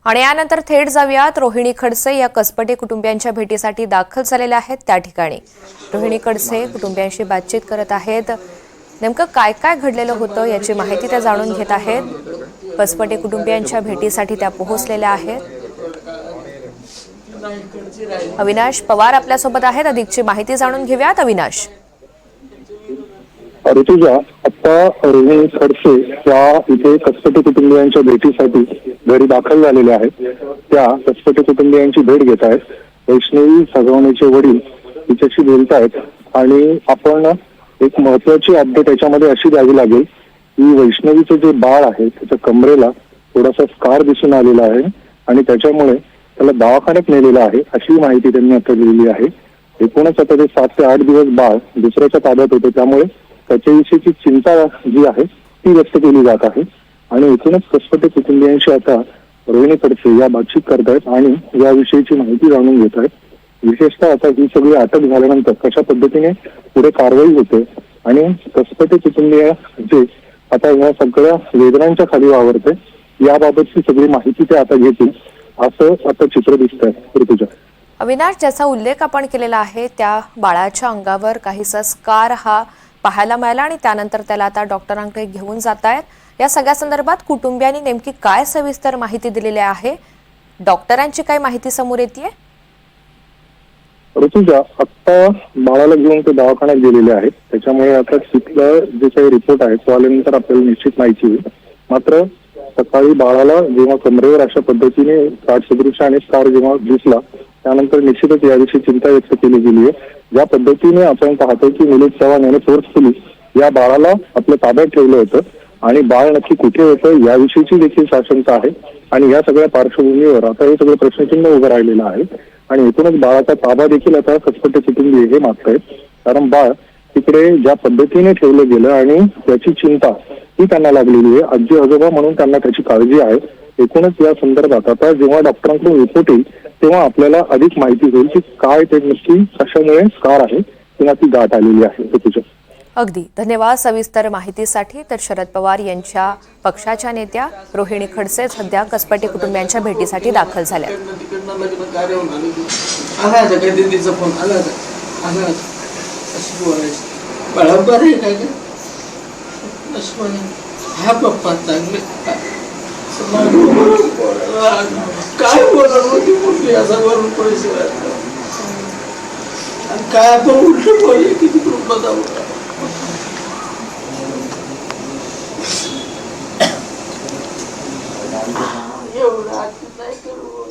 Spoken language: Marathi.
आणि यानंतर थेट जाऊयात रोहिणी खडसे या कसपटे कुटुंबियांच्या भेटीसाठी दाखल झालेल्या आहेत त्या ठिकाणी। रोहिणी खडसे कुटुंबियांशी बातचीत करत आहेत। नेमकं काय काय घडलेलं होतं याची माहिती त्या जाणून घेत आहेत। कसपटे कुटुंबियांच्या भेटीसाठी त्या पोहोचलेल्या आहेत। अविनाश पवार आपल्यासोबत आहेत। अधिकची माहिती जाणून घेऊयात। अविनाश, ऋतुजा, आता रोहिणी खडसे या इथे कसपटे कुटुंबियांच्या भेटीसाठी घरी दाखल झालेल्या आहेत। त्या कसपटे कुटुंबियांची भेट घेत आहेत। वैष्णवी सगवणेचे वडील तिच्याशी बोलत आहेत आणि आपण एक महत्वाची अपडेट याच्यामध्ये अशी द्यावी लागेल की वैष्णवीचं जे बाळ आहे त्याच्या कमरेला थोडासा स्कार दिसून आलेला आहे आणि त्याच्यामुळे त्याला दवाखान्यात नेलेलं आहे अशी माहिती त्यांनी आता दिलेली आहे। एकूणच आता ते 7 ते 8 दिवस बाळ दुसऱ्याच्या ताब्यात होते, त्यामुळे त्याच्याविषयीची चिंता जी आहे ती व्यक्त केली जात आहे। आणि एकूणच कसपटे कुटुंबियांशी आता रोहिणी खडसे या बातचीत करतायत आणि याविषयीची माहिती जाणून घेत आहेत। विशेषतः आता ही सगळी अटक झाल्यानंतर कशा पद्धतीने पुढे कारवाई होते आणि कसपटे कुटुंबीय जे आता या सगळ्या वेदनांच्या खाली वावरते याबाबतची सगळी माहिती ते आता घेतील असं आता चित्र दिसतंय। ऋतुजा, अविनाश, ज्याचा उल्लेख आपण केलेला आहे त्या बाळाच्या अंगावर काहीसा स्कार हा पाहायला मिळाला आणि त्यानंतर त्याला आता डॉक्टरांकडे घेऊन जात आहेत। या सगळ्या संदर्भात कुटुंबियांनी नेमकी काय सविस्तर माहिती दिलेली आहे? डॉक्टरांची काय माहिती समोर येते? ऋतुजा, आता बाळाला घेऊन ते दवाखान्यात गेलेले आहेत, त्याच्यामुळे आता तिथलं जे काही रिपोर्ट आहे तो आल्यानंतर आपल्याला निश्चित माहिती होईल। मात्र सकाळी बाळाला जेव्हा कमरेवर अशा पद्धतीने काठसदृश आणि स्कार जेव्हा दिसला त्यानंतर निश्चितच याविषयी चिंता व्यक्त केली गेली आहे। ज्या पद्धतीने आपण पाहतो की निलेश चव्हाण यांनी फोर्सफुली या बाळाला आपल्या ताब्यात ठेवलं होतं आणि बाळ नक्की कुठे होतं याविषयीची देखील साशंका आहे आणि या सगळ्या पार्श्वभूमीवर आता हे सगळं प्रश्नचिन्ह उभं राहिलेलं आहे आणि एकूणच बाळाचा ताबा देखील आता कसपटे कुटुंबीय हे मागतायत, कारण बाळ तिकडे ज्या पद्धतीने ठेवलं गेलं आणि त्याची चिंता ही त्यांना लागलेली आहे। आजी आजोबा म्हणून त्यांना त्याची काळजी आहे। एकूणच या संदर्भात आता जेव्हा डॉक्टरांकडून रिपोर्ट येईल तेव्हा आपल्याला अधिक माहिती होईल की काय ते नक्की कशामुळे स्कार आहे किंवा ती गाठ आलेली आहे। तुझ्या अगदी धन्यवाद सविस्तर माहितीसाठी। तर शरद पवार यांच्या पक्षाच्या नेत्या रोहिणी खडसे सध्या कसपटे कुटुंबियांच्या भेटीसाठी दाखल झाल्या। काय आपण उलट बोलले किती कृपा एवढं नाही करू।